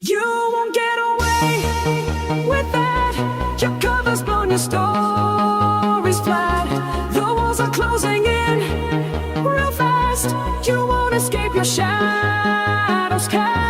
You won't get away with that. Your cover's blown, your story's flat. The walls are closing in real fast. You won't escape, your shadows cast.